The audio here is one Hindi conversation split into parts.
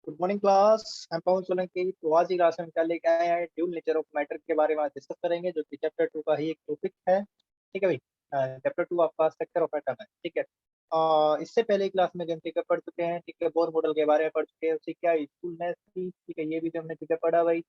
Good morning class. I am Pawan Solanki. तो आज की क्लास में हम क्या लेके आए हैं, ड्यूल नेचर ऑफ मैटर के बारे में आज डिस्कस करेंगे, जो कि चैप्टर 2 का ही एक टॉपिक है। ठीक है भाई। चैप्टर 2 आपका स्ट्रक्चर ऑफ एटम है। ठीक है। इससे पहले क्लास में जो हम ठीक पढ़ चुके हैं, ठीक है, बोर मॉडल के बारे में पढ़ चुके हैं, उसकी क्या यूजफुलनेस थी, ठीक है, ये भी जो हमने ठीक है पढ़ा भाई।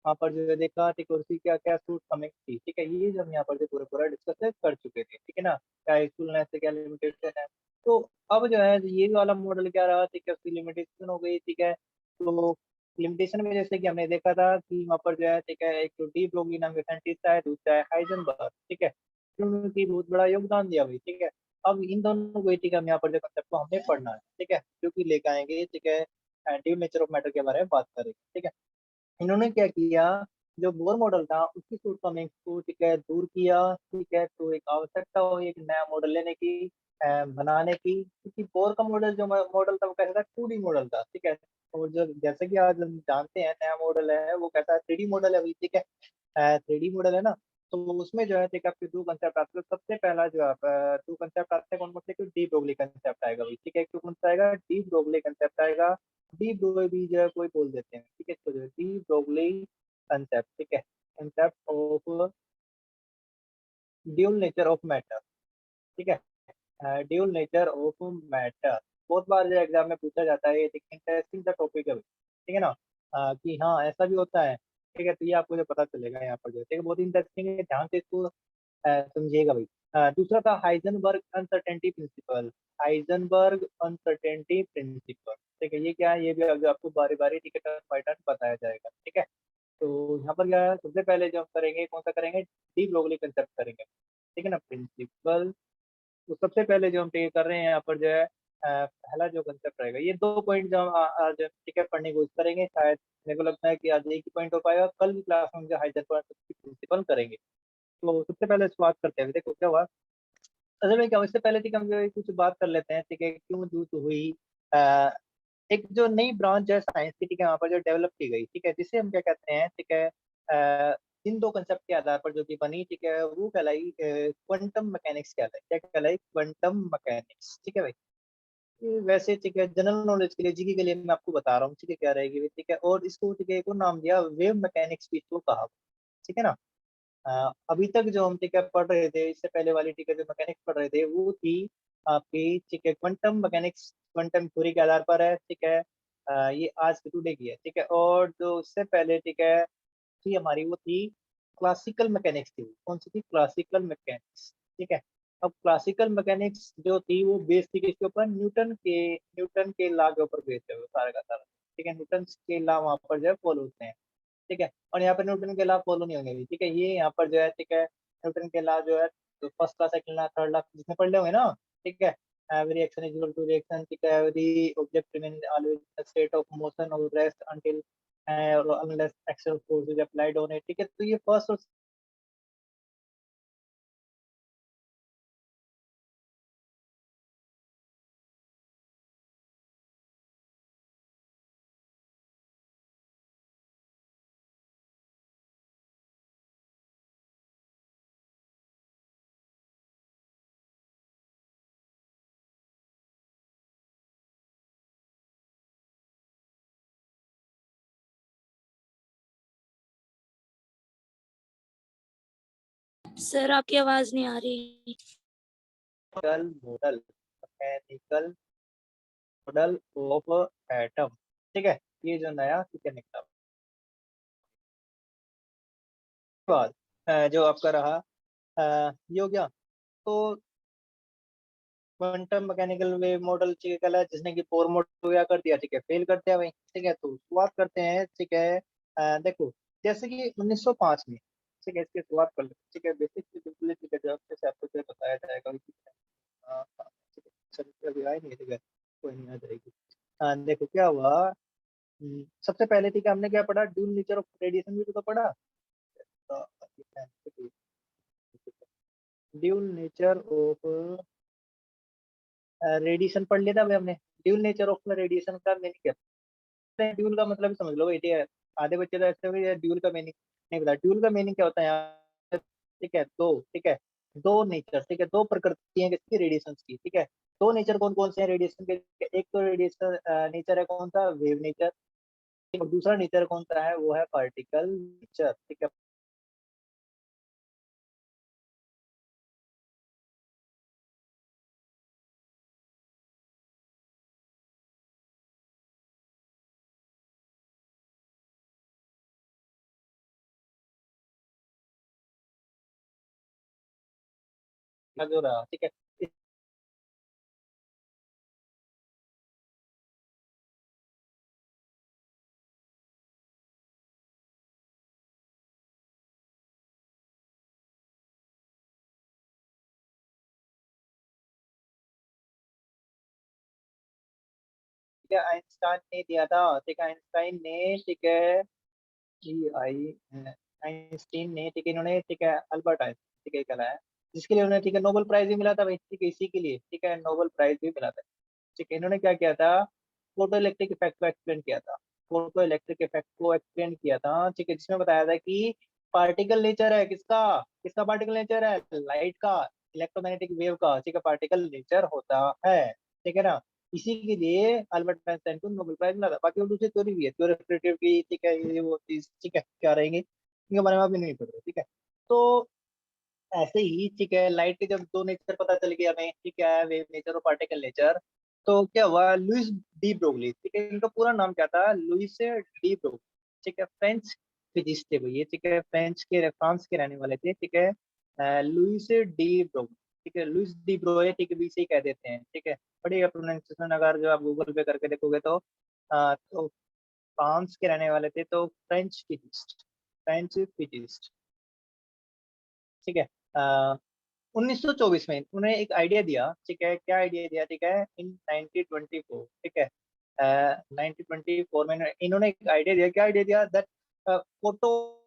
वहाँ पर जो है देखा, ठीक है, उसकी क्या क्या सूट हमें थी, ठीक है, ये जो हम यहाँ पर जो पूरा पूरा डिस्कस कर चुके थे, ठीक है ना, क्या यूजफुलनेस है, क्या लिमिटेशन है। तो अब जो है ये वाला मॉडल क्या रहा, ठीक है, उसकी लिमिटेशन हो गई, ठीक है। तो लिमिटेशन में जैसे कि हमने देखा था कि वहाँ पर जो है ठीक है, एक तो डी ब्रोगली नाम के साइंटिस्ट है, दूसरा है हाइजेनबर्ग, ठीक है, उन्होंने बहुत बड़ा योगदान दिया भाई। ठीक है। अब इन दोनों को ठीक है हम यहाँ पर जो कंसेप्ट को हमने पढ़ना है, ठीक है, जो कि लेकर आएंगे, ठीक है, ड्यू नेचर ऑफ मैटर के बारे में बात करेंगे। ठीक है। इन्होंने क्या किया, जो बोर मॉडल था उसकी शॉर्टकमिंग्स को ठीक है दूर किया, ठीक है, तो एक आवश्यकता हुई एक नया मॉडल लेने की, बनाने की, क्योंकि बोर का मॉडल जो मॉडल था वो कैसा था, 2D मॉडल था। ठीक है। और जो जैसे कि आज हम जानते हैं नया मॉडल है वो कैसा 3D मॉडल है अभी। ठीक है। 3D मॉडल है ना। तो उसमें जो है ठीक है आपके दो कंसेप्ट आते हैं। सबसे पहला जो आप दो कंसेप्ट आते हैं, कौन कौन से, डी ब्रोगली कंसेप्ट आएगा भाई। ठीक है। एक तो कौन सा आएगा, डी ब्रोगली कंसेप्ट आएगा। डी ब्रोगली जो है कोई बोल देते हैं, ठीक है, इसको जो है डी ब्रोगली कंसेप्ट, ठीक है, concept of dual nature of matter. ठीक है। ड्यूल नेचर ऑफ मैटर बहुत बार जो एग्जाम में पूछा जाता है, ये इंटरेस्टिंग सा टॉपिक है भाई। ठीक है ना। कि हाँ ऐसा भी होता है। ठीक है, तो ये आपको जो पता चलेगा यहाँ पर जो है, ठीक है, बहुत इंटरेस्टिंग है, ध्यान से इसको समझिएगा भाई। दूसरा था Heisenberg uncertainty principle. Heisenberg uncertainty principle, ठीक है, ये क्या है, ये भी अभी आपको बारी बारी टिकट बाय टर्न बताया जाएगा। ठीक है। तो यहाँ पर क्या है, सबसे पहले जो हम करेंगे कौन सा करेंगे, डी ब्रोगली कंसेप्ट करेंगे। ठीक है ना, प्रिंसिपल। तो सबसे पहले जो हम ठीक कर रहे हैं यहाँ पर जो है पहला जो कंसेप्ट रहेगा, ये दो पॉइंट जो हम आज ठीक है पढ़ने की कोशिश करेंगे। शायद मेरे को लगता है कि आज एक ही पॉइंट हो पाएगा, कल की क्लास में जो हाइजनबर्ग प्रिंसिपल करेंगे। तो सबसे पहले शुरुआत करते हैं, देखो क्या हुआ। असल में क्या हुआ, इससे पहले ठीक है हम जो है कुछ बात कर लेते हैं, ठीक है, क्यों जूत हुई। अ, एक जो नई ब्रांच है साइंस की, ठीक है, वहाँ पर जो डेवलप की गई, ठीक है, जिसे हम क्या कहते हैं, ठीक है, इन दो कंसेप्ट के आधार पर जो की बनी, ठीक है, वो कहलाई क्वांटम मैकेनिक्स कहलाई, क्या कहलाई, क्वांटम मैकेनिक्स। ठीक है भाई। ये वैसे ठीक है जनरल नॉलेज के लिए, जीके के लिए मैं आपको बता रहा हूँ, ठीक है, क्या रहेगी, ठीक है, और इसको ठीक है एक और नाम दिया वेव मैकेनिक्स भी इसको कहा। ठीक है ना। अभी तक जो हम ठीक है पढ़ रहे थे, इससे पहले वाली ठीक है जो मैकेनिक्स पढ़ रहे थे वो थी आपकी, ठीक है, क्वांटम मैकेनिक्स, क्वांटम थ्योरी के आधार पर है। ठीक है। ये आज की टुडे की है। ठीक है। और जो उससे पहले ठीक है थी हमारी, वो थी क्लासिकल मैकेनिक्स थी। कौन सी थी, क्लासिकल मैकेनिक्स। ठीक है। अब क्लासिकल मैकेनिक्स जो थी वो बेस थी किसके ऊपर, न्यूटन के लॉ के ऊपर बेस है वो सारा का सारा। ठीक है, न्यूटन के लॉ वहाँ पर जो है फॉलो होते हैं। ठीक है। और यहाँ पर न्यूटन के लॉ फॉलो नहीं होंगे भी। ठीक है, ये यहाँ पर जो है ठीक है न्यूटन के लॉ जो है, तो first law, second law, third law जिसमें पढ़ ले होंगे ना। ठीक है। Every action is equal to reaction, ठीक है, every object remain always in state of motion और rest until unless action force is applied on it. ठीक है, तो ये फर्स्ट और सर आपकी आवाज नहीं आ रही। Model, mechanical model of atom. ठीक है, ये जो नया ठीक है निकला बाद जो आपका रहा, ये हो गया। तो क्वांटम मैकेनिकल वेव मॉडल ठीक है कहला है, जिसने कि बोर मॉडल क्या कर दिया, ठीक है, फेल कर दिया भाई। ठीक है, तो शुरुआत करते हैं, ठीक है। देखो, जैसे कि 1905 में, ठीक है, इसकी शुरुआत कर लेते हैं। ठीक है, बेसिक से बिल्कुल ठीक है, जो अच्छे से आपको जो है बताया जाएगा। ठीक है, चलिए अभी आए नहीं, ठीक है, कोई नहीं, आ जाएगी। देखो क्या हुआ। सबसे पहले ठीक है हमने क्या पढ़ा, ड्यूल नेचर ऑफ रेडिएशन भी तो पढ़ा। ड्यूल नेचर ऑफ रेडिएशन पढ़ लिया था भाई हमने। ड्यूल नेचर ऑफ रेडिएशन का मीनिंग क्या है, ड्यूल का मतलब ही समझ लो बेटी है। आधे बच्चे तो ऐसे हुए ड्यूल का मीनिंग नहीं पता। ड्यूल का मीनिंग क्या होता है यहाँ, ठीक है, दो, ठीक है, दो नेचर, ठीक है, दो प्रकृति है किसकी, रेडिएशन की। ठीक है, दो नेचर कौन कौन से हैं रेडिएशन के, एक तो रेडिएशन नेचर है कौन सा, वेव नेचर। और दूसरा नेचर कौन सा है, वो है पार्टिकल नेचर। ठीक है, जो रहा। ठीक है, ठीक है, आइंस्टाइन ने दिया था। ठीक है, आइंस्टाइन ने, ठीक है, जी आई आइंस्टीन ने, ठीक है, इन्होंने, ठीक है, अल्बर्ट आइंस्टीन, ठीक है, कहना है, जिसके लिए उन्हें, ठीक है, नोबेल प्राइज भी मिला था भाई। ठीक है, इसी के लिए, ठीक है, नोबेल प्राइज भी मिला था। ठीक है, इन्होंने क्या किया था, फोटो इलेक्ट्रिक इफेक्ट को एक्सप्लेन किया था। फोटो इलेक्ट्रिक इफेक्ट को एक्सप्लेन किया था। ठीक है, जिसमें बताया था कि पार्टिकल नेचर है किसका, किसका पार्टिकल नेचर है, लाइट का, इलेक्ट्रोमैग्नेटिक वेव का, ठीक है, पार्टिकल नेचर होता है। ठीक है ना, इसी के लिए अल्बर्ट आइंस्टाइन को नोबेल प्राइज मिला था। बाकी और दूसरी थ्योरी भी है, थ्योरी ऑफ रिलेटिविटी, ठीक है, ये वो चीज, ठीक है, क्या रहेंगे इनके बारे में अभी नहीं पढ़ रहे। ठीक है, तो ऐसे ही, ठीक है, लाइट के जब दो नेचर पता चल गया हमें, ठीक है, वेव नेचर और पार्टिकल नेचर, तो क्या हुआ, लुइस डी ब्रोगली, ठीक है, इनका पूरा नाम क्या था, लुइस डी ब्रोगली। ठीक है, फ्रेंच फिजिस्ट थे भैया। ठीक है, फ्रांस के रहने वाले थे। ठीक है, लुइस डी ब्रोगली, ठीक है, लुइस डी ब्रोए, ठीक है, भी से ही कह देते हैं। ठीक है, बढ़िया प्रोनाउंसिएशन, अगर जो आप गूगल पे करके देखोगे तो फ्रांस के रहने वाले थे, तो फ्रेंच फिजिस्ट। ठीक है, 1924 में उन्हें एक आइडिया दिया। ठीक है, क्या आइडिया दिया, ठीक है, इन 1924, ठीक है, 1924 में इन्होंने एक आइडिया दिया। क्या आइडिया दिया, दैट फोटो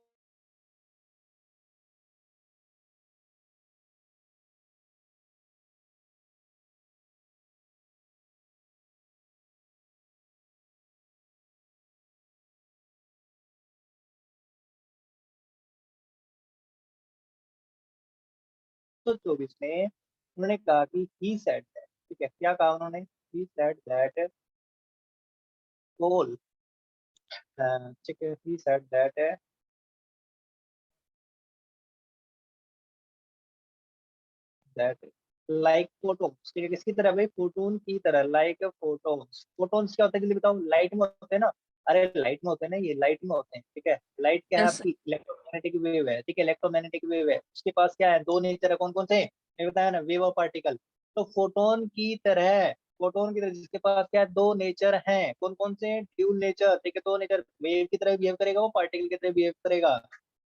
1924 में उन्होंने कहा कि ही सेड दैट, ठीक है, क्या कहा उन्होंने, ही सेड दैट कोल, ठीक है, he said that that like photons, ठीक है, किसकी तरह भाई, फोटोन की तरह, लाइक फोटोन्स। फोटोन्स क्या होता है, जल्दी बताओ, लाइट में होते हैं ना, अरे लाइट में होते हैं ना, ये लाइट में होते हैं। ठीक है, लाइट क्या है, यस आपकी इलेक्ट्रोमैग्नेटिक वेव है। ठीक है, इलेक्ट्रोमैग्नेटिक वेव है, उसके पास क्या है, दो नेचर है, कौन कौन से, मैं बताया ना, वेव और पार्टिकल। तो फोटोन की तरह जिसके पास क्या है, दो नेचर हैं, कौन कौन से, ड्यूल नेचर। ठीक है, दो नेचर, वेव की तरह बिहेव करेगा, वो पार्टिकल की तरह बिहेव करेगा।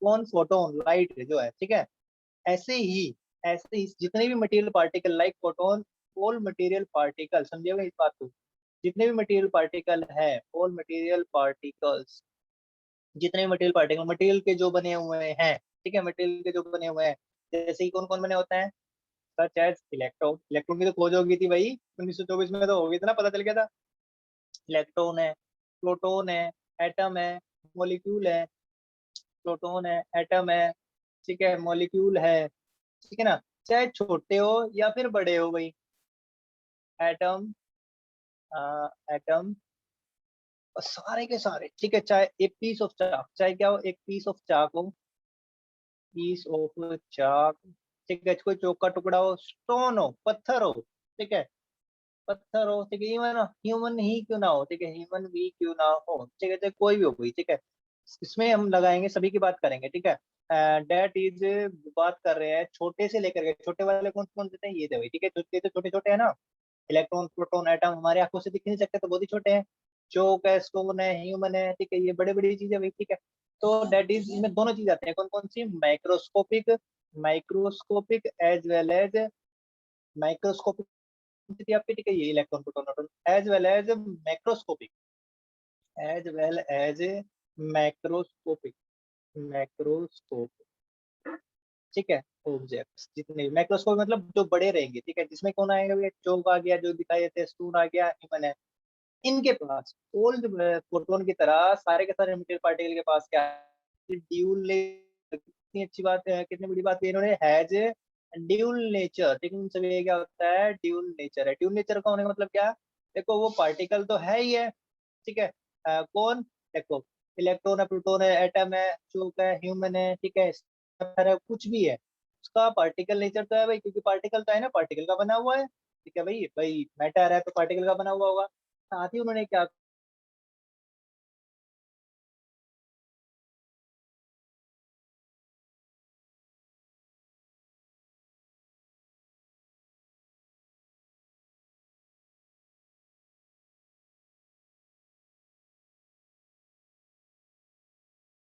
कौन, फोटोन, लाइट जो है। ठीक है, ऐसे ही ऐसे ही जितने भी material particle like photon, all material particle, समझिएगा इस बात को, जितने भी मटेरियल पार्टिकल है, ऑल मटेरियल पार्टिकल्स, जितने भी मटेरियल पार्टिकल मटेरियल के जो बने हुए हैं, ठीक है, मटेरियल के जो बने हुए हैं, जैसे कि कौन कौन बने होते हैं, सच एज इलेक्ट्रॉन। इलेक्ट्रॉन की तो खोज हो गई थी भाई, 1924 में तो हो गई थी ना, पता चल गया था। इलेक्ट्रॉन है, प्रोटॉन है, एटम है, मॉलिक्यूल है, प्रोटॉन है, एटम है, ठीक है, मॉलिक्यूल है। ठीक है ना, चाहे छोटे हो या फिर बड़े हो भाई, एटम, एटम, सारे के सारे। ठीक है, चाहे एक पीस ऑफ चाक, चाहे क्या हो, एक पीस ऑफ चाक हो, पीस ऑफ चाक, ठीक है, कोई चौक का टुकड़ा हो, स्टोन हो, पत्थर हो, ठीक है, पत्थर हो, ठीक है, इवन ह्यूमन ही क्यों ना हो, ठीक है, ह्यूमन भी क्यों ना हो, ठीक है, चाहे कोई भी हो गई। ठीक है, इसमें हम लगाएंगे, सभी की बात करेंगे। ठीक है, डेट इज, बात कर रहे हैं छोटे से लेकर के, छोटे वाले कौन कौन देते हैं, ये थे भाई। ठीक है, छोटे तो छोटे छोटे है ना, इलेक्ट्रॉन, प्रोटॉन, एटम, हमारे आंखों से दिख नहीं सकते, तो बहुत ही छोटे हैं। चौक है, स्टोन है, ह्यूमन है, ठीक है, ये बड़ी बड़ी चीजें भाई। ठीक है, तो डेट इज, इसमें दोनों चीज आते हैं, कौन कौन सी, microscopic, microscopic as well as, microscopic थी आपकी, ठीक है, ये electron, proton, neutron, as well as macroscopic, as well as macroscopic, macroscope, ठीक है, ऑब्जेक्ट्स जितने माइक्रोस्कोप मतलब जो बड़े रहेंगे। ठीक है, जिसमें कौन आएगा भैया, चौक आ गया, जो दिखाई देते हैं, स्टून आ गया, ह्यूमन है। इनके पास ओल्ड प्रोटॉन की तरह सारे के सारे मटेरियल पार्टिकल के पास क्या है, ड्यूल, कितनी अच्छी बात है, कितनी बड़ी बात है, इन्होंने हैज ड्यूल नेचर। ठीक है, इन सभी क्या होता है, ड्यूल नेचर है। ड्यूल नेचर का होने का मतलब क्या है, देखो वो पार्टिकल तो है ही है, ठीक है, कौन, देखो, इलेक्ट्रॉन है, प्रोटॉन है, एटम है, चूक है, ह्यूमन है, ठीक है, स्टार है, कुछ भी है, उसका पार्टिकल नेचर तो है भाई, क्योंकि पार्टिकल तो है ना, पार्टिकल का बना हुआ है, ठीक है भाई। भाई मैटर है तो पार्टिकल का बना हुआ होगा। साथ ही उन्होंने क्या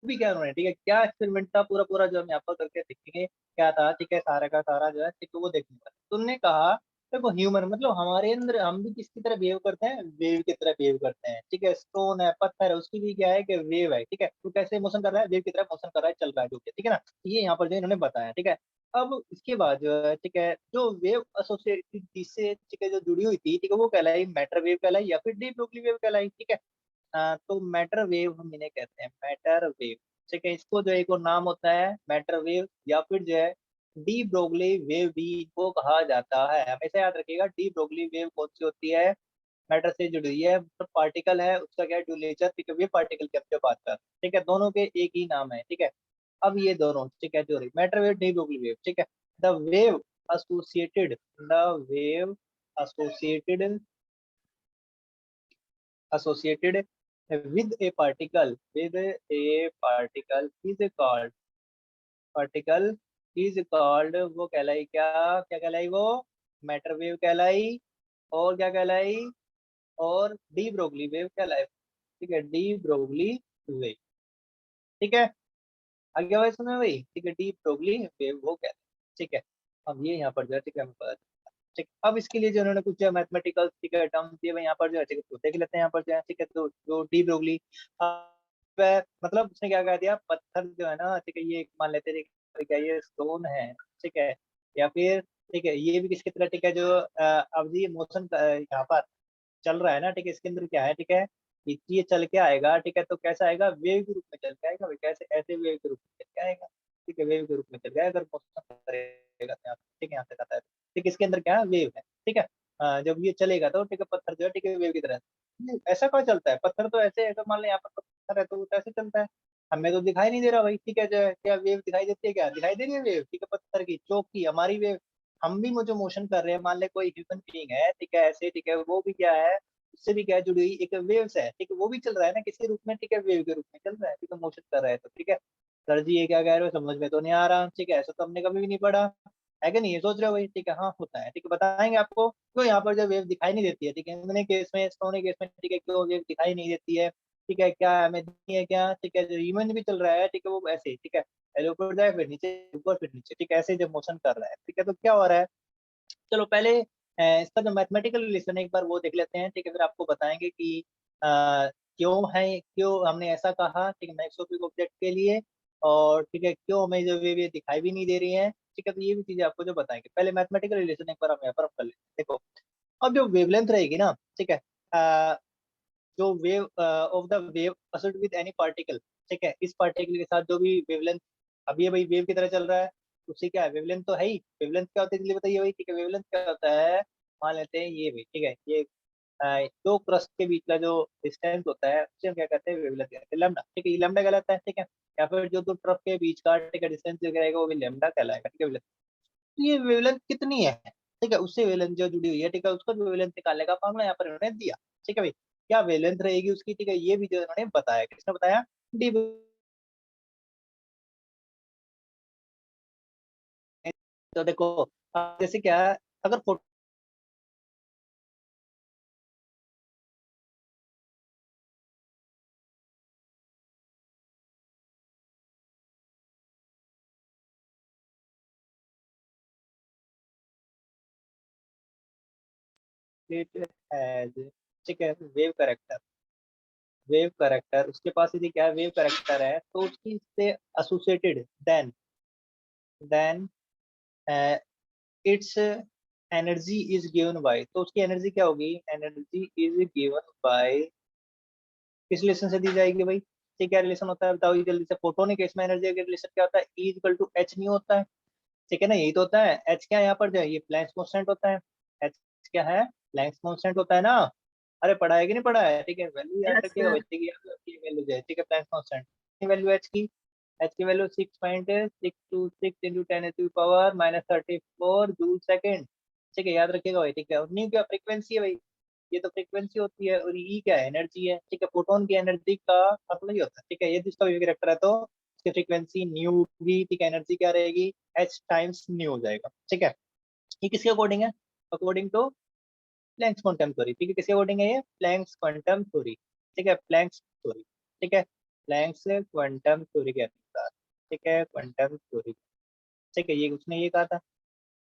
भी क्या उन्होंने, ठीक है, क्या एक्सपेरिमेंट था पूरा पूरा जो हम यहाँ पर करके देखेंगे क्या था, ठीक है, सारा का सारा जो है, ठीक है, वो देखने का। तो उन्होंने कहा देखो, ह्यूमन मतलब हमारे अंदर हम भी किसकी तरह बिहेव करते हैं, वेव की तरह बिहेव करते हैं, ठीक है। स्टोन है, पत्थर है, उसकी भी क्या है कि वेव है, ठीक है, तो कैसे मोशन कर रहा है, वेव की तरह मोशन कर रहा है, चल रहा है, जो कि ठीक है ना। ये यहाँ पर जो इन्होंने बताया, ठीक है। अब इसके बाद जो है, ठीक है, जो वेव एसोसिएटेड जिससे, ठीक है, जो जुड़ी हुई थी, ठीक है, वो कहलाई मैटर वेव कहलाई या फिर डी ब्रोगली वेव कहलाई, ठीक है। तो मैटर वेव हम इन्हें कहते हैं, मैटर वेव, ठीक है। इसको जो एक और नाम होता है मैटर वेव, या फिर जो है डी ब्रोगली वेव भी इनको कहा जाता है। हमेशा याद रखिएगा, डी ब्रोगली वेव कौन सी होती है, मैटर से जुड़ी हुई है, तो पार्टिकल है उसका क्या है, नेचर, ठीक है, वेव पार्टिकल की हम जो बात कर रहे हैं, ठीक है, दोनों के एक ही नाम है, ठीक है। अब ये दोनों, ठीक है, जो matter wave, de Broglie wave, ठीक है, the wave associated, the wave associated associated with a particle particle is called, वो कहलाई क्या, क्या कहलाई वो, मैटर वेव कहलाई, और क्या कहलाई, और डी ब्रोगली वेव कहलाई, ठीक है, डी ब्रोगली वेव, ठीक है। आगे हुआ इसमें भाई, ठीक है, डी ब्रोगली वेव वो कहलाई, ठीक है। अब ये यहाँ पर जो है, ठीक है, हमें पता, ठीक। अब इसके लिए जो उन्होंने कुछ मैथमेटिकल, ठीक है, टर्म्स दिए हुए यहाँ पर जो है, ठीक है, तो देख लेते हैं यहाँ पर जो है, ठीक है। तो जो डी ब्रोगली मतलब उसने क्या कह दिया, पत्थर जो है ना, ठीक है, ये मान लेते हैं, ठीक है, ये स्टोन है, ठीक है, या फिर ठीक है, ये भी किसकी तरह, ठीक है, जो अब ये मोशन यहाँ पर चल रहा है ना, ठीक है, इसके अंदर क्या है, ठीक है, ये चल के आएगा, ठीक है, तो कैसा आएगा, वेव के रूप में चल के आएगा भाई, कैसे, ऐसे वेव के रूप में चल के आएगा, ठीक है, वेव के रूप में चल के आएगा अगर मोशन करेगा तो यहाँ पे, ठीक है, यहाँ से कहता है, ठीक है, इसके अंदर क्या है, वेव है, ठीक है। जब ये चलेगा तो ठीक है, पत्थर जो है, ठीक है, वेव की तरह ऐसा कहाँ चलता है, पत्थर तो ऐसे, अगर मान लो यहाँ पर पत्थर है तो वो तो ऐसे चलता है, हमें तो दिखाई नहीं दे रहा भाई, ठीक है, जो है क्या वेव दिखाई देती है, क्या दिखाई दे रही है वेव, ठीक है, पत्थर की, चौक की, हमारी वेव, हम भी मुझे मोशन कर रहे हैं, मान ले कोई ह्यूमन बीइंग है, ठीक है, ऐसे, ठीक है, वो भी क्या है, उससे भी क्या है, जुड़ी हुई एक वेव्स है, ठीक है, वो भी चल रहा है ना किसी रूप में, ठीक है, वेव के रूप में चल रहा है, ठीक है, मोशन कर रहा है, तो ठीक है। सर जी ये क्या कह रहे हो, समझ में तो नहीं आ रहा, ठीक है, ऐसा तो हमने कभी भी नहीं पढ़ा है कि नहीं, ये सोच रहे हो भाई, ठीक है, हाँ होता है, ठीक है, बताएंगे आपको क्यों यहाँ पर जो वेव दिखाई नहीं देती है, ठीक है, मैंने केस में, सोने केस में, ठीक है, क्यों वेव दिखाई नहीं देती है, ठीक है, क्या हमें नहीं है क्या, ठीक है, जो ह्यूमन भी चल रहा है, ठीक है, वो ऐसे, ठीक है, पहले ऊपर जाए फिर नीचे, ऊपर फिर नीचे, ठीक है, ऐसे जब मोशन कर रहा है, ठीक है, तो क्या हो रहा है, चलो पहले इसका जो मैथमेटिकल रिलेशन है एक बार वो देख लेते हैं, ठीक है, फिर आपको बताएंगे कि अ, क्यों है, क्यों हमने ऐसा कहा, ठीक है, मैक्रोस्कोपिक ऑब्जेक्ट के लिए, और ठीक है, क्यों हमें जो वेव ये दिखाई भी नहीं दे रही है, ठीक है, तो ये भी चीजें आपको जो बताएंगे, पहले मैथमेटिकल रिलेशन एक बार हम यहाँ पर कर लेते हैं, देखो। अब जो वेवलेंथ रहेगी ना, ठीक है, अ, जो wave of the wave associated with any particle, ठीक है, इस पार्टिकल के साथ जो भी वेवलेंथ, अब ये भाई वेव की तरह चल रहा है, उससे क्या है, वेवलेंथ तो है ही, वेवलेंथ क्या होता है इसलिए बताइए भाई, ठीक है, वेवलेंथ क्या होता है, मान लेते हैं ये भी, ठीक है, ये दो क्रस्ट के बीच का जो डिस्टेंस होता है उसे हम क्या कहते हैं, वेवलेंथ कहते हैं, लैम्डा, ठीक है, ये लैम्डा कहलाता है, ठीक है, या फिर जो दो ट्रफ के बीच का, ठीक है, डिस्टेंस जो रहेगा वो भी लैम्डा कहलाएगा, ठीक है, वेवलेंथ। तो ये वेवलेंथ कितनी है, ठीक है, उससे वेवलेंथ जो जुड़ी हुई है, ठीक है, उसको वेवलेंथ निकालने का फॉर्मूला यहाँ पर इन्होंने दिया, ठीक है भाई, क्या वेवलेंथ रहेगी उसकी, ठीक है, ये भी जो इन्होंने बताया, किसने बताया, डी। तो देखो जैसे क्या है, अगर फोटो हैज, ठीक है, वेव करेक्टर उसके पास यदि क्या है, वेव करेक्टर है, तो उसकी से associated, then its energy is given by, तो उसकी एनर्जी क्या होगी, एनर्जी इज गिवन बाय, किस रिलेशन से दी जाएगी भाई, ठीक है, क्या रिलेशन होता है बताओ ये जल्दी से, फोटोनिक केस में एनर्जी का रिलेशन क्या होता है, E इक्वल टू एच नहीं होता है, ठीक है ना, यही तो होता है, एच क्या है यहाँ पर जो है, ये प्लैंक्स कांस्टेंट होता है, एच क्या है, प्लैंक्स कांस्टेंट होता है ना, अरे पढ़ा है कि नहीं पढ़ा है? ठीक है, वैल्यू याद यस रखिएगा सर। बच्चे की, की वैल्यू जो है, ठीक है, प्लैंक्स कांस्टेंट की वैल्यू एच की वैल्यू 6.626 इंटू 10⁻³ जूल सेकंड। ठीक है, याद रखिएगा भाई, ठीक है। और न्यू क्या फ्रीक्वेंसी है भाई, ये तो फ्रीक्वेंसी होती है, और ई क्या है, एनर्जी है। ठीक है, फोटोन की एनर्जी का मतलब ये होता है। ठीक है, ये जिसका भी करेक्टर है तो इसकी फ्रीक्वेंसी न्यू होगी। ठीक है, एनर्जी क्या रहेगी, एच टाइम्स न्यू हो जाएगा। ठीक है, ये किसके अकॉर्डिंग है, according to Planck's quantum theory. ठीक है, किसके अकॉर्डिंग है ये, प्लैंक्स क्वांटम थ्योरी। ठीक है, प्लैंक्स थ्योरी। ठीक है, प्लैंक्स क्वांटम थ्योरी के अनुसार। ठीक है, क्वांटम थ्योरी। ठीक है, ये उसने ये कहा था।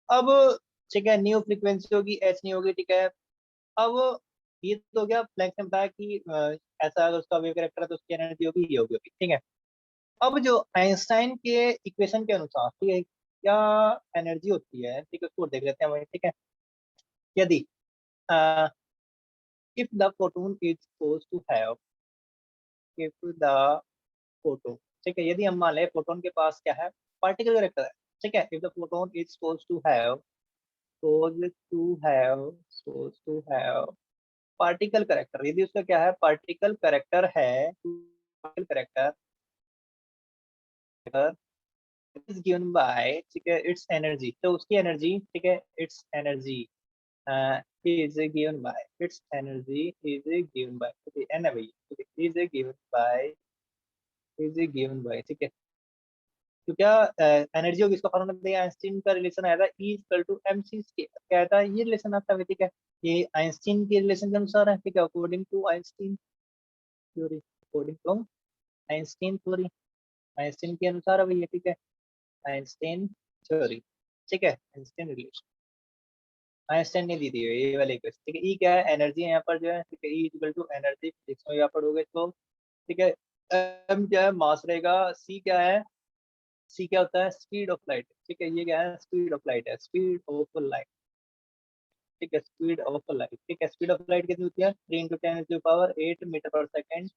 अब ठीक है, न्यू फ्रीक्वेंसी होगी, एच नहीं होगी। ठीक है, अब ये तो हो गया, प्लैंक ने बताया कि ऐसा अगर उसका वेव करेक्टर है तो उसकी एनर्जी होगी, ये होगी। ठीक है, अब जो आइंस्टाइन के इक्वेशन के अनुसार, ठीक है, क्या एनर्जी होती है, ठीक है, उसको देख लेते हैं वहीं। ठीक है, यदि if the photon is supposed to have, if the photon, ठीक है, यदि हम मान लें फोटोन के पास क्या है, पार्टिकल करेक्टर है। ठीक है, if the photon is supposed to have particle character, यदि उसका क्या है, पार्टिकल करेक्टर है, particle character is given bye, ठीक है, इट्स एनर्जी, तो उसकी एनर्जी, ठीक है, it's energy is given by, its energy is given by, okay, n है भाई, okay, is given by, is given by, ठीक है। तो क्या एनर्जी होगी, इसका फॉर्मूला दिया, आइंस्टीन का रिलेशन आया था, E equal to M C square, क्या था ये रिलेशन आता है। ठीक है, ये आइंस्टीन के रिलेशन के अनुसार है। ठीक है, according to Einstein theory, according to Einstein theory, Einstein के अनुसार है भैया। ठीक है, आइंस्टीन थ्योरी। ठीक है, आइंस्टीन रिलेशन, आइंस्टाइन ने दी थी ये वाली इक्वेशन। ठीक है, ई क्या है, एनर्जी है यहाँ पर जो है। ठीक है, E equal to energy, physics में यहाँ पढ़ोगे तो। ठीक है, एम क्या है, मास रहेगा। सी क्या है, सी क्या होता है, स्पीड ऑफ लाइट। ठीक है, ये क्या है, स्पीड ऑफ लाइट है, स्पीड ऑफ लाइट। ठीक है, स्पीड ऑफ लाइट। ठीक है, स्पीड ऑफ लाइट कितनी होती है, 3 × 10⁸ मीटर पर सेकेंड,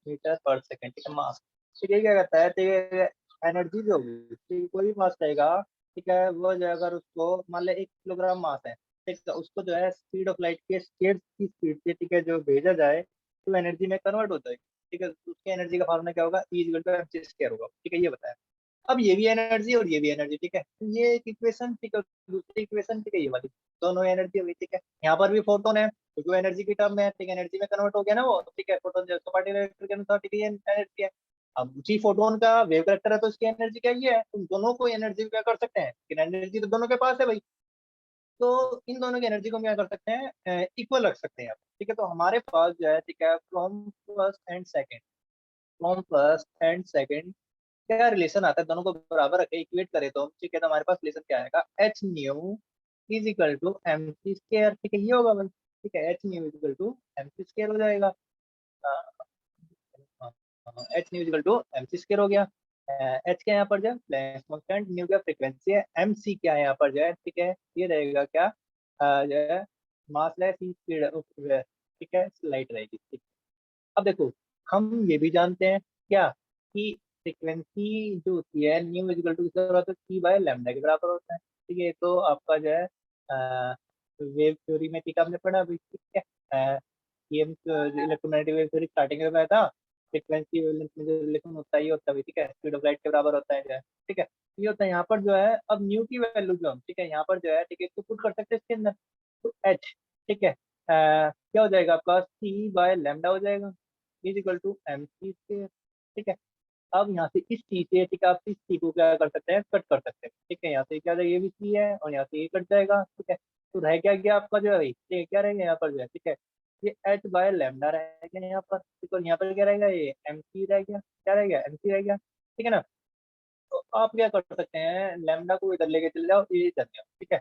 मीटर पर सेकेंड। ठीक है, मास। ठीक है, क्या कहता है, ठीक है, एनर्जी जो होगी, ठीक है, कोई भी मास रहेगा, ठीक है, वो जो है, अगर उसको मान ले 1 किलोग्राम मास है, ठीक है, उसको जो है स्पीड ऑफ लाइट के स्केयर की स्पीड से, ठीक है, जो भेजा जाए तो एनर्जी में कन्वर्ट हो जाएगी। ठीक है, तो उसकी एनर्जी का फॉर्मूला क्या होगा, E equal to M C square होगा। ठीक है, ये बताया। अब ये भी एनर्जी और ये भी एनर्जी। ठीक है, तो ये एक इक्वेशन, ठीक है, दूसरी इक्वेशन, ठीक है, ये वाली, दोनों एनर्जी हो गई। ठीक है, यहाँ पर भी फोटोन है, क्योंकि वो एनर्जी की टर्म में है। ठीक है, एनर्जी में कन्वर्ट हो गया ना वो। ठीक है, फोटोन जो पार्टिकल के अनुसार, ठीक है, ये एनर्जी है। अब उसी फोटोन का वेव करेक्टर है तो उसकी एनर्जी क्या ही है, तुम दोनों को एनर्जी क्या कर सकते हैं, लेकिन एनर्जी तो दोनों के पास है भाई, तो इन दोनों की एनर्जी को हम क्या कर सकते हैं, इक्वल रख सकते हैं यहाँ पे। ठीक है, तो हमारे पास जो है, ठीक है, फ्रॉम फर्स्ट एंड सेकंड क्या रिलेशन आता है, दोनों को बराबर रखे, इक्वेट करें तो हम, ठीक है, तो हमारे पास रिलेशन क्या आएगा, H nu is equal to M C square. ठीक है, ये होगा भाई। ठीक है, H nu is equal to M C square हो जाएगा। H nu equal to M C square हो गया। एच क्या यहाँ पर जो है, प्लैंक्स कांस्टेंट, न्यू क्या फ्रीक्वेंसी है, एम सी क्या है यहाँ पर जो है, ठीक है, ये रहेगा क्या, जो है मास है, सी स्पीड, ठीक है, लाइट रहेगी। ठीक, अब देखो, हम ये भी जानते हैं क्या, कि फ्रीक्वेंसी जो होती है, न्यू इक्वल टू किसके बराबर होता है, सी बाय लैम्डा के बराबर होता है। ठीक है, तो आपका जो है वेव थ्योरी में, ठीक है, आपने पढ़ा अभी। ठीक है, ये इलेक्ट्रोमैग्नेटिक वेव थ्योरी स्टार्टिंग में बताया था, फ्रीक्वेंसी वेवलेंथ में जो रिलेशन होता है ये होता है। ठीक है, स्पीड ऑफ लाइट के बराबर होता है जो है। ठीक है, ये होता है यहाँ पर जो है। अब न्यू की वैल्यू जो हम, ठीक है, यहाँ पर जो है, ठीक है, इसको पुट कर सकते हैं इसके अंदर, तो एच, ठीक है, क्या हो जाएगा आपका, सी बाय लैम्डा हो जाएगा, is equal to M C square. ठीक है, अब यहाँ से इस सी से, ठीक है, आप इस सी को क्या कर सकते हैं, कट कर सकते हैं। ठीक है, यहाँ से क्या जाएगा, ये भी सी है और यहाँ से ये कट जाएगा। ठीक है, तो रह क्या गया आपका जो है भाई, ठीक है, क्या रहेगा यहाँ पर जो है, ठीक है, ये एच बाय लैम्डा रह गया यहाँ पर। ठीक है, और यहाँ पर क्या रहेगा, ये एम सी रह गया, क्या रह गया, एम सी रह गया। ठीक है ना, तो आप क्या कर सकते हैं, लैम्डा को इधर लेके चले जाओ, ये इधर ले आओ। ठीक है,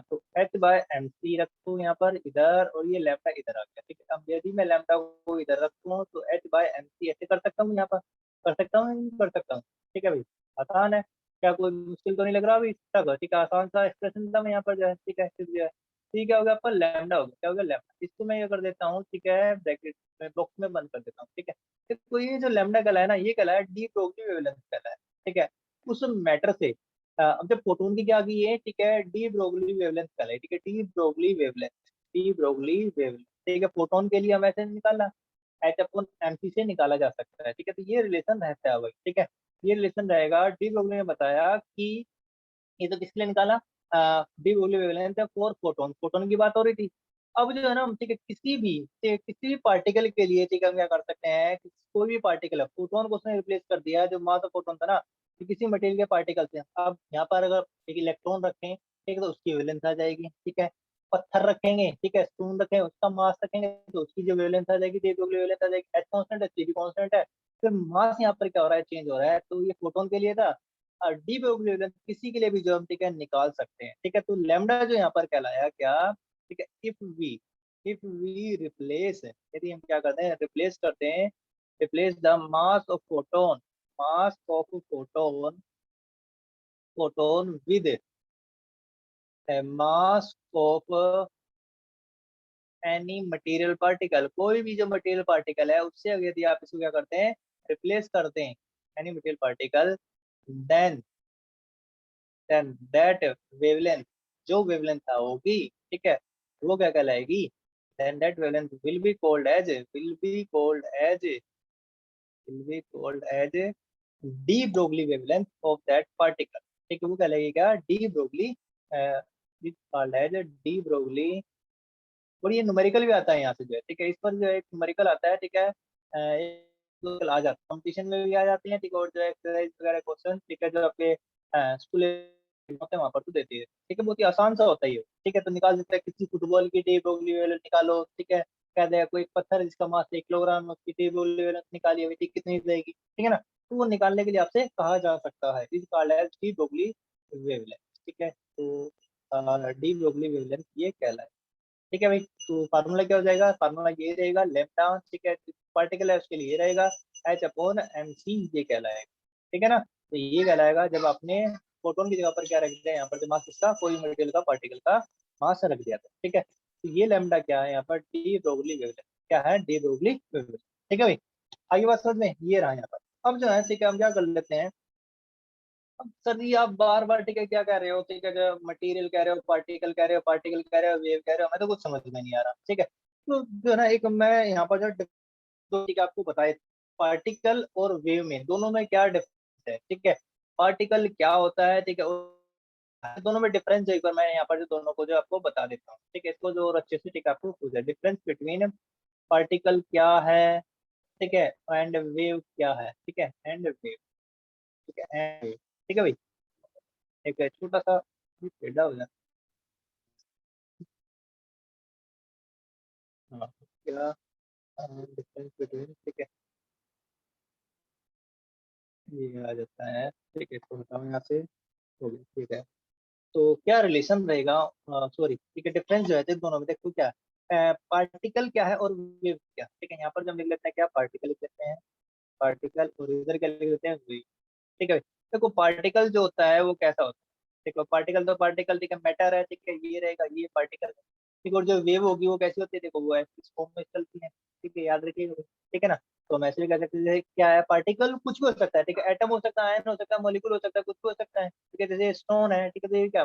तो एच बाय एम सी रखो यहाँ पर इधर, और ये लैम्डा इधर आ गया। ठीक है, अब यदि मैं लैम्डा को इधर रखूँ तो एच बाय एम सी ऐसे कर सकता हूँ यहाँ पर, कर सकता हूँ, नहीं कर सकता हूँ। ठीक है भाई, आसान है, क्या कोई मुश्किल तो नहीं लग रहा अभी तक। ठीक है, आसान सा एक्सप्रेशन था मैं यहाँ पर जो है। ठीक है, जो है, ठीक है, हो गया आपका लैम्डा, हो गया, क्या हो गया, लैम्डा। इसको मैं ये कर देता हूँ, ठीक है, ब्रैकेट में, बॉक्स में बंद कर देता हूँ। ठीक है, तो ये जो लैम्डा कहला है ना, ये कहला है डी ब्रोगली वेवलेंथ कहला है। ठीक है, उस मैटर से अब जब फोटोन की क्या आ गई है, ठीक है, डी ब्रोगली वेवलेंथ कहलाई। ठीक है, D Broglie wavelength, D Broglie wavelength. ठीक है, फोटोन के लिए हम ऐसे निकाला H/mc से निकाला जा सकता है। ठीक है, तो ये रिलेशन रहता है भाई। ठीक है, ये रिलेशन रहेगा। डी ब्रोगली ने बताया कि ये तो किसके लिए निकाला, डी ब्रोगली वेवलेंथ है फॉर फोटोन, फोटोन की बात हो रही थी। अब जो है ना, ठीक है, किसी भी पार्टिकल के लिए, ठीक है, हम क्या कर सकते हैं कि कोई भी पार्टिकल है, फोटोन को उसने रिप्लेस कर दिया, जो मास ऑफ फोटोन था ना, कि किसी मटेरियल के पार्टिकल से। अब यहाँ पर अगर एक इलेक्ट्रॉन रखें, ठीक है, तो उसकी वेवलेंथ आ जाएगी। ठीक है, पत्थर रखेंगे, ठीक है, स्टोन रखें, उसका मास रखेंगे, तो उसकी जो वेवलेंथ आ जाएगी, डी ब्रोगली वेवलेंथ आ जाएगी। एच कॉन्स्टेंट है, सी भी कॉन्स्टेंट है, फिर मास यहाँ पर क्या हो रहा है, चेंज हो रहा है। तो ये फोटोन के लिए था। और डी ब्रोगली वेवलेंथ किसी के लिए भी जो हम, ठीक है, निकाल सकते हैं। ठीक है, तो लैम्डा जो यहाँ पर कहलाया क्या, ठीक है, इफ वी रिप्लेस, यदि हम क्या करते हैं, रिप्लेस करते हैं, replace the mass of photon, mass of photon with mass of any material particle, कोई भी जो मटेरियल पार्टिकल है उससे अगर यदि आप इसको क्या करते हैं, रिप्लेस करते हैं, any material particle, then that wavelength, जो वेवलेंथ था होगी, ठीक है, वो क्या कहलाएगी, then that wavelength will be called as de Broglie wavelength of that particle. ठीक है, वो कहलाएगी क्या, de Broglie, called as de Broglie. और ये न्यूमेरिकल भी आता है यहाँ से जो है, ठीक है, इस पर जो है एक न्यूमेरिकल आता है। ठीक है, एक आ जाता है, कंपटीशन में भी आ जाती है। ठीक है, और जो है एक्सरसाइज वगैरह क्वेश्चन, ठीक है, जो आपके स्कूल होते हैं वहाँ पर तो देती है। ठीक है, बहुत ही आसान सा होता है ये। ठीक है, तो निकाल देते हैं किसी फुटबॉल की डी ब्रोगली वेवलेंथ निकालो। ठीक है, कह देगा कोई पत्थर है जिसका मास 1 किलोग्राम, उसकी डी ब्रोगली वेवलेंथ निकाली हुई, ठीक कितनी रहेगी। ठीक है ना, तो वो निकालने के लिए आपसे कहा जा सकता है, is called as de Broglie wavelength. ठीक है, तो डी ब्रोगली वेवलेंथ ये कहलाए। ठीक है भाई, तो फार्मूला क्या हो जाएगा, फार्मूला ये रहेगा लेफ्टा, ठीक है, पार्टिकल है उसके लिए ये रहेगा H/mc, ये कहलाएगा। ठीक है ना, तो ये कहलाएगा जब आपने फोटोन की जगह पर क्या रख दिया, यहाँ पर जो मास इसका कोई मटेरियल का पार्टिकल का मास रख दिया था। ठीक है, तो ये लैम्डा क्या है, यहाँ पर डी ब्रोगली वेवलेंथ, क्या है, डी ब्रोगली वेवलेंथ। ठीक है भाई, आगे बात समझ में, ये रहा यहाँ पर। अब जो है, ठीक है, हम क्या कर लेते हैं, अब सर जी आप बार बार, ठीक है, क्या कह रहे हो, ठीक है, जो मटेरियल कह रहे हो, पार्टिकल कह रहे हो, पार्टिकल कह रहे हो, वेव कह रहे हो, मैं तो कुछ समझ में नहीं आ रहा। ठीक है, तो जो है ना, एक मैं यहाँ पर जो ठीक है आपको बताए, पार्टिकल और वेव में दोनों में क्या डिफरेंस है। ठीक है, पार्टिकल क्या होता है, ठीक है, दोनों में डिफरेंस एक बार मैं यहाँ पर जो दोनों को जो आपको बता देता हूँ। ठीक है, इसको जो और अच्छे से, ठीक है, आपको पूछा डिफरेंस बिटवीन पार्टिकल क्या है, ठीक है, एंड वेव क्या है। ठीक है, एंड वेव, ठीक है, एंड वेव। ठीक है भाई, एक छोटा सा टेढ़ा हो जाता है। हाँ, क्या डिफरेंस बिटवीन, ठीक है, ये आ जाता है। ठीक है, इसको बताओ यहाँ से, हो गया। ठीक है, तो क्या रिलेशन रहेगा, सॉरी, ठीक है, डिफरेंस जो है देख दोनों में, देखो क्या पार्टिकल क्या है और वेव क्या। ठीक है, यहाँ पर जब लिख लेते हैं क्या, पार्टिकल लिख लेते हैं, पार्टिकल, और इधर क्या लिख लेते हैं, वेव। ठीक है, देखो पार्टिकल जो होता है वो कैसा होता है, देखो पार्टिकल तो पार्टिकल, ठीक है, मैटर है, ठीक है, ये रहेगा, ये पार्टिकल है। ठीक है, और जो वेव होगी वो कैसी होती है, देखो वो ऐसे फॉर्म में चलती है। ठीक है, याद रखिएगा। ठीक है ना, तो हम ऐसे भी कह सकते हैं, जैसे क्या है, पार्टिकल कुछ भी हो सकता है। ठीक है, एटम हो सकता है, आयन हो सकता है, मॉलिक्यूल हो सकता है, कुछ भी हो सकता है। ठीक है, जैसे स्टोन है, ठीक है, तो ये क्या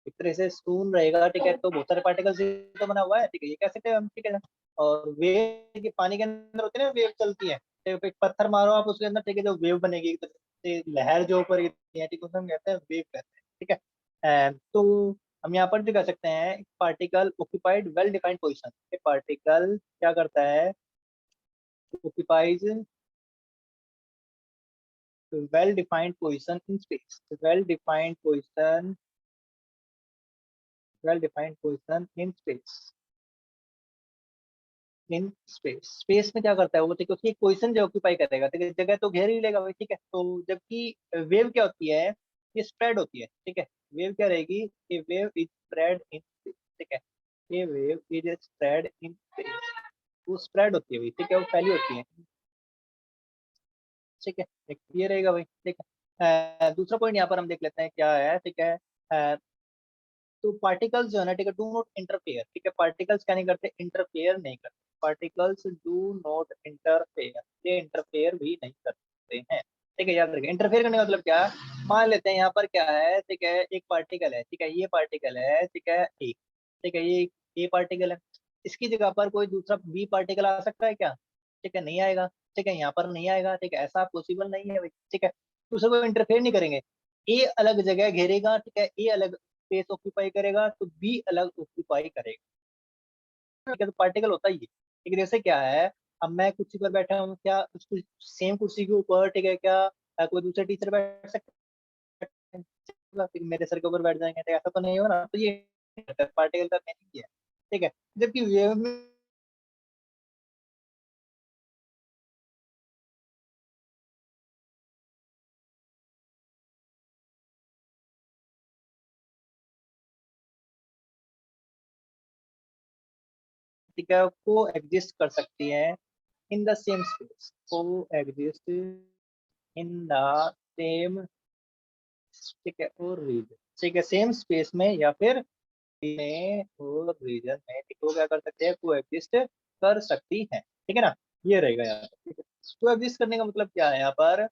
एक तरह से स्टोन रहेगा। ठीक है, तो बहुत सारे पार्टिकल से तो बना हुआ है। ठीक है, ये कह सकते हैं हम। ठीक है, और वेव की पानी के अंदर होती है ना, वेव चलती है, तो एक पत्थर मारो आप उसके अंदर, ठीक है, जो वेव बनेगी, से लहर जो ऊपर गिरती है, ठीक है, उसे हम कहते हैं वेव कहते हैं। ठीक है, तो हम यहाँ पर जो कह सकते हैं, particle occupied well defined position, particle क्या करता है, occupies well defined position in space, well defined position in space, space में क्या करता है वो, ठीक है, उसकी एक पोजीशन जो ऑक्यूपाई करेगा, ठीक है, जगह तो घेर ही लेगा भाई। ठीक है, तो जबकि वेव क्या होती है, ये स्प्रेड होती है। ठीक है, वेव क्या रहेगी, ये wave is spread in space. ठीक है, ये wave is spread in space, वो स्प्रेड होती है भाई। ठीक है, वो फैली होती है। ठीक है, एक ये रहेगा भाई। ठीक है, दूसरा पॉइंट यहाँ पर हम देख लेते हैं क्या है। ठीक है, अ, तो पार्टिकल्स जो है ना, ठीक है, डू नॉट इंटरफेयर। ठीक है, पार्टिकल्स क्या नहीं करते, इंटरफेयर नहीं करते, पार्टिकल्स डू नॉट इंटरफेयर, ये इंटरफेयर भी नहीं करते हैं। ठीक है, याद रखिए, इंटरफेयर करने का मतलब क्या है, मान लेते हैं यहाँ पर क्या है, ठीक है, एक पार्टिकल है, ठीक है, ये पार्टिकल है, ठीक है, एक, ठीक है, ये पार्टिकल है। इसकी जगह पर कोई दूसरा बी पार्टिकल आ सकता है क्या? ठीक है, नहीं आएगा। ठीक है, यहाँ पर नहीं आएगा। ठीक है, ऐसा पॉसिबल नहीं है भाई। ठीक है, तो उससे कोई इंटरफेयर नहीं करेंगे। ए अलग जगह घेरेगा, ठीक है, ए अलग स्पेस ऑक्यूपाई करेगा तो बी अलग ऑक्यूपाई करेगा। ठीक है, तो पार्टिकल होता ही है। ठीक है, जैसे क्या है, अब मैं कुर्सी पर बैठा हूँ, क्या उस सेम कुर्सी के ऊपर, ठीक है, क्या कोई दूसरा टीचर बैठ सकता है? फिर मेरे सर के ऊपर बैठ जाएंगे, तो ऐसा तो नहीं हो ना। तो ये पार्टिकल का मीनिंग है। ठीक है, जबकि वेव में ठीक है को एग्जिस्ट कर सकती है इन द सेम स्पेस, को एग्जिस्ट इन द सेम, ठीक है, और रीजन। ठीक है, सेम स्पेस में या फिर में और रीजन में, ठीक है, वो क्या कर सकते हैं, को एग्जिस्ट कर सकती है। ठीक है ना, ये रहेगा यहाँ पर। ठीक है, को एग्जिस्ट करने का मतलब क्या है यहाँ पर?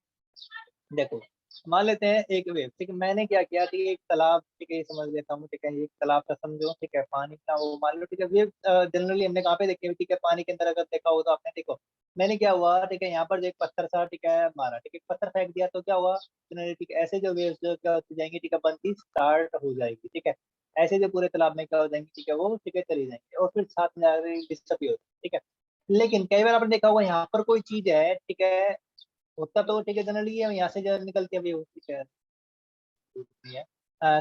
देखो, मान लेते हैं एक वेव। ठीक है, मैंने क्या किया, ठीक है, एक तालाब, ठीक है, ये समझ लेता हूँ। ठीक है, एक तालाब का समझो। ठीक है, पानी का वो मान लो। ठीक है, वेव जनरली हमने कहाँ पे देखी हुई? ठीक है, पानी के अंदर अगर देखा हो तो आपने, देखो मैंने क्या हुआ, ठीक है, यहाँ पर जो एक पत्थर था, ठीक है, मारा, ठीक है, पत्थर फेंक दिया तो क्या हुआ जनरली? ठीक है, ऐसे जो वेव्स जो क्या होती जाएंगी, ठीक है, बनती स्टार्ट हो जाएगी। ठीक है, ऐसे जो पूरे तालाब में क्या हो जाएंगी, ठीक है, वो ठीक है चली जाएंगी और फिर साथ में जाकर डिस्टर्ब। ठीक है, लेकिन कई बार आपने देखा होगा यहाँ पर कोई चीज है, ठीक है, होता तो ठीक है जनरली है, यहाँ से जो निकलती है वेव, ठीक है, होती है।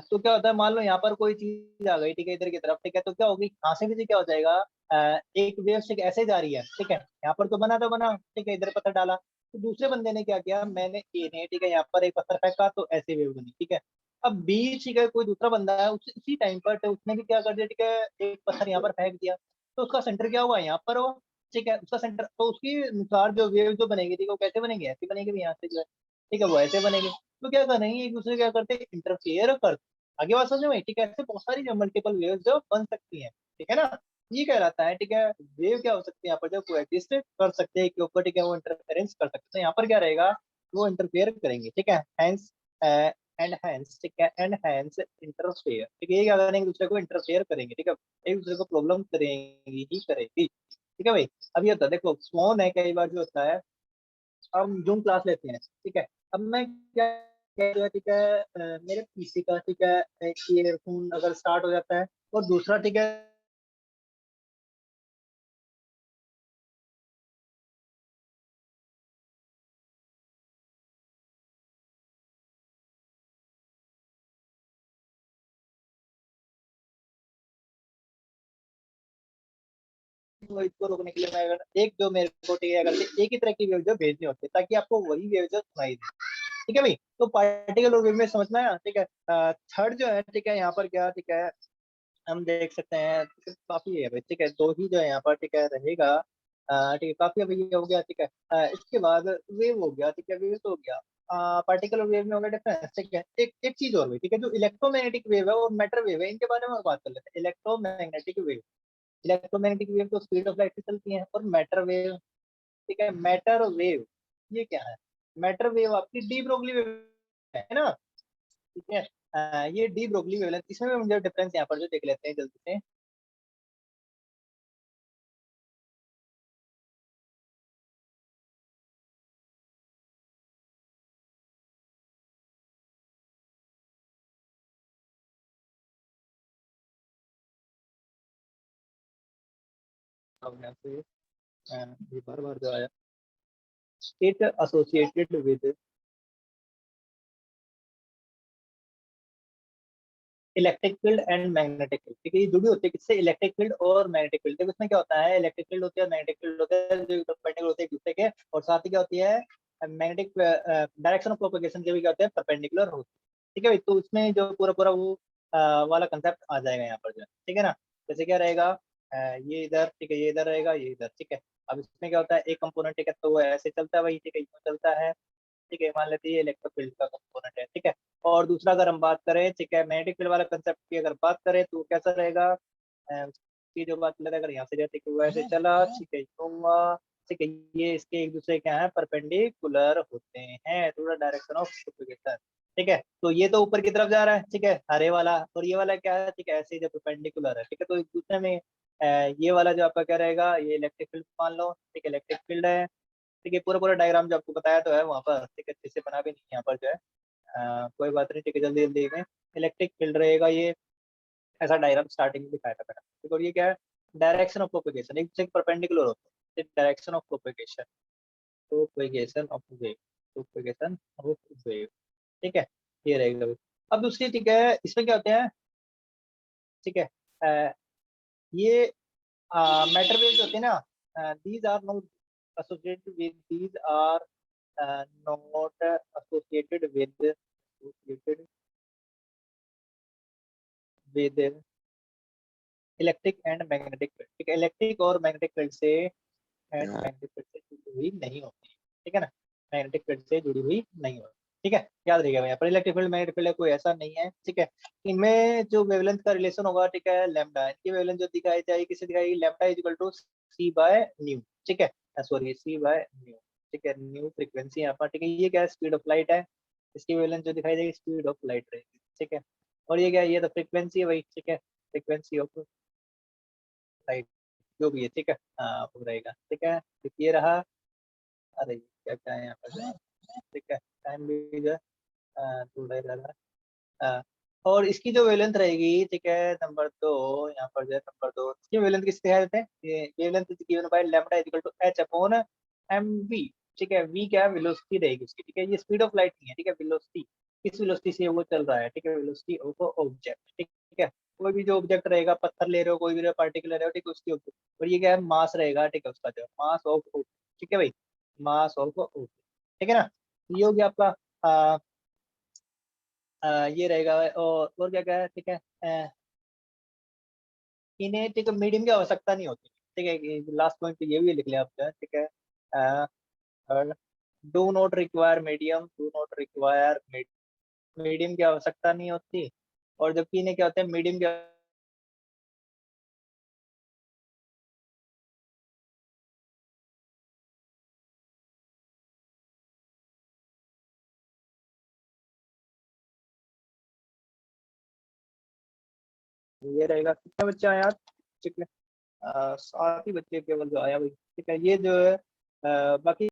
तो क्या होता है, मान लो यहाँ पर कोई चीज आ गई, ठीक है, इधर की तरफ। ठीक है, तो क्या होगी, यहाँ से भी से क्या हो जाएगा, एक वेव ठीक ऐसे जा रही है। ठीक है, यहाँ पर तो बना, ठीक है, इधर पत्थर डाला तो दूसरे बंदे ने क्या किया, मैंने ए ने, ठीक है, यहाँ पर एक पत्थर फेंका तो ऐसे वेव बनी। ठीक है, अब बी, ठीक है, कोई दूसरा बंदा है, उसी टाइम पर तो उसने भी क्या कर दिया, ठीक है, एक पत्थर यहाँ पर फेंक दिया तो उसका सेंटर क्या हुआ, यहाँ पर हुआ। ठीक है, उसका सेंटर तो उसके अनुसार जो वेव जो बनेगी, ठीक है, वो कैसे बनेगी, ऐसे बनेगी भी यहाँ से जो है। ठीक है, वो ऐसे बनेगी। तो क्या करेंगे, एक दूसरे क्या करते हैं, इंटरफेयर करते। आगे बात समझ में? ठीक है, ऐसे बहुत सारी जो मल्टीपल वेव जो बन सकती हैं। ठीक है ना, ये कहलाता है। ठीक है, वेव क्या हो सकती है यहाँ पर, जो कोएग्जिस्ट कर सकते हैं के ऊपर, ठीक है, वो इंटरफेरेंस कर सकते हैं। यहाँ पर क्या रहेगा, वो इंटरफेयर करेंगे। ठीक है, हैंस एंड हैंस, ठीक है, एंड हैंस इंटरफेयर। ठीक है, ये क्या करेंगे, एक दूसरे को इंटरफेयर करेंगे। ठीक है, एक दूसरे को प्रॉब्लम करेंगी ही करेगी। ठीक है भाई, अब ये होता है, देखो फोन है, कई बार जो होता है, हम जूम क्लास लेते हैं। ठीक है, अब मैं क्या कह रहा, ठीक है, मेरे पीसी का, ठीक है, ईयरफोन अगर स्टार्ट हो जाता है और दूसरा, ठीक है, तो इसको रोकने के लिए मैं अगर एक जो मेरे को, ठीक है, अगर से एक ही तरह की वेव जो भेजनी होती है ताकि आपको वही वेव जो सुनाई दे। ठीक है भाई, तो पार्टिकल और वेव में समझना है। ठीक है, थर्ड जो है, ठीक है, यहाँ पर क्या, ठीक है, हम देख सकते हैं, ठीक है, काफी है भाई। ठीक है, दो ही जो है यहाँ पर, ठीक है, रहेगा। ठीक है, काफी अभी ये हो गया। ठीक है, इसके बाद वेव हो गया। ठीक है, वेव तो हो गया। पार्टिकल और वेव में हो गया डिफरेंस। ठीक है, एक एक चीज और हुई। ठीक है, जो इलेक्ट्रोमैग्नेटिक वेव है और मैटर वेव है, इनके बारे में बात कर लेते हैं। इलेक्ट्रोमैग्नेटिक वेव, इलेक्ट्रोमैग्नेटिक वेव तो स्पीड ऑफ लाइट से चलती है। और मैटर वेव, ठीक है, मैटर वेव, ये क्या है, मैटर वेव आपकी डी ब्रोगली वेव है ना। ठीक है, ये डी ब्रोगली वेवलेंथ, इसमें भी मुझे डिफरेंस यहाँ पर जो देख लेते हैं जल्दी से। अब यहाँ से ये बार बार जो आया, it associated with electric field and magnetic field. ठीक है, ये जुड़ी होती है किससे, इलेक्ट्रिक फील्ड और मैग्नेटिक फील्ड। देखो इसमें क्या होता है, इलेक्ट्रिक फील्ड होती है और मैग्नेटिक फील्ड होता है, जो परपेंडिकुलर होते हैं एक दूसरे के, और साथ ही क्या होती है, मैग्नेटिक डायरेक्शन ऑफ प्रोपगेशन के भी क्या होते हैं, परपेंडिकुलर होते हैं। ठीक है भाई, तो इसमें जो पूरा पूरा वो वाला कंसेप्ट आ जाएगा यहाँ पर जो है। ठीक है ना, जैसे क्या रहेगा, ये इधर, ठीक है, ये इधर रहेगा, ये इधर। ठीक है, अब इसमें क्या होता है, एक कंपोनेंट, ठीक है, तो वो ऐसे चलता है भाई। ठीक है, यूं चलता है। ठीक है, मान लेते हैं ये इलेक्ट्रिक फील्ड का कंपोनेंट है। ठीक है, और दूसरा अगर हम बात करें, ठीक है, मैग्नेटिक फील्ड वाला कंसेप्ट की अगर बात करें तो कैसा रहेगा, उसकी जो बात करें, अगर यहाँ से जाते कि वो ऐसे चला, ठीक है, हुआ। ठीक है, ये इसके एक दूसरे क्या है, परपेंडिकुलर होते हैं, थोड़ा डायरेक्शन ऑफ प्रोपगेशन। ठीक है। तो ये तो ऊपर की तरफ जा रहा है, ठीक है, हरे वाला, और ये वाला क्या है, ठीक है, ऐसे जो परपेंडिकुलर है, ठीक है। तो एक दूसरे में ये वाला जो आपका क्या रहेगा, ये इलेक्ट्रिक फील्ड मान लो, ठीक है, इलेक्ट्रिक फील्ड है, ठीक है। पूरा पूरा डायग्राम जो आपको बताया तो है वहाँ पर, ठीक है, जिससे बना भी नहीं यहाँ पर जो है, कोई बात नहीं, ठीक है, जल्दी जल्दी में इलेक्ट्रिक फील्ड रहेगा ये, ऐसा डायग्राम स्टार्टिंग में दिखाया था मैंने, ठीक है। और ये क्या है, डायरेक्शन ऑफ प्रोपेगेशन, एक दूसरे परपेंडिकुलर होता है, direction of propagation, propagation of wave, propagation of wave, ठीक है, ये रहेगा भाई। अब दूसरी, ठीक है, इसमें क्या होते हैं, ठीक है, ये मैटर वेव्स होते हैं ना, these are not associated with these are not associated with electric and magnetic field, ठीक है, इलेक्ट्रिक और मैग्नेटिक फील्ड से एंड मैग्नेटिक फील्ड से जुड़ी हुई नहीं होती, ठीक है ना, मैग्नेटिक फील्ड से जुड़ी हुई नहीं होती, ठीक है, याद रखिएगा यहाँ पर इलेक्ट्रिक फील्ड मैग्नेटिक फील्ड कोई ऐसा नहीं है, ठीक है। इनमें जो वेवलेंथ का रिलेशन होगा, ठीक है, लैम्डा, इनकी वेवलेंथ जो दिखाई जाएगी, किसे दिखाएगी, lambda is equal to C by nu, ठीक है, सॉरी सी बाय न्यू, ठीक है, न्यू फ्रीक्वेंसी यहाँ पर, ठीक है। ये क्या है, स्पीड ऑफ लाइट है, इसकी वेवलेंथ जो दिखाई देगी स्पीड ऑफ लाइट रहेगी, ठीक है। और ये क्या है, ये तो फ्रीक्वेंसी है भाई, ठीक है, फ्रीक्वेंसी ऑफ लाइट जो भी है, ठीक है, हाँ वो रहेगा, ठीक है। तो ये रहा, अरे क्या क्या है यहाँ पर जो है, ठीक है, टाइम भी जो है थोड़ा ही लगा, हाँ। और इसकी जो वेवलेंथ रहेगी, ठीक है, नंबर दो, यहाँ पर जो है नंबर दो, इसकी वेवलेंथ किस दिखा देते हैं, ये wavelength is given by lambda is equal to H upon M V, ठीक है, वी क्या है, वेलोसिटी रहेगी उसकी, ठीक है, ये स्पीड ऑफ लाइट नहीं है, ठीक है, वेलोसिटी, किस वेलोसिटी से वो चल रहा है, ठीक है, वेलोसिटी ऑफ ऑब्जेक्ट, ठीक है। कोई भी जो ऑब्जेक्ट रहेगा, पत्थर ले रहे हो, कोई भी पार्टिकल ले रहे हो, ठीक है, उसकी और ये क्या है, मास रहेगा, ठीक है, उसका जो मास ऑफ, ठीक है भाई, मास ऑफ, ठीक है ना। ये हो गया आपका ये रहेगा, और क्या क्या है, ठीक है, इन्हें, ठीक है, मीडियम की आवश्यकता नहीं होती, ठीक है, लास्ट पॉइंट पे ये भी लिख लिया आपने, ठीक है, do not require medium, do not require medium की आवश्यकता नहीं होती, और जबकि इन्हें क्या होता है, मीडियम की, ये रहेगा, कितने बच्चे आए यार, ठीक है, 7 ही बच्चे केवल जो आया भाई, ठीक है, ये जो है बाकी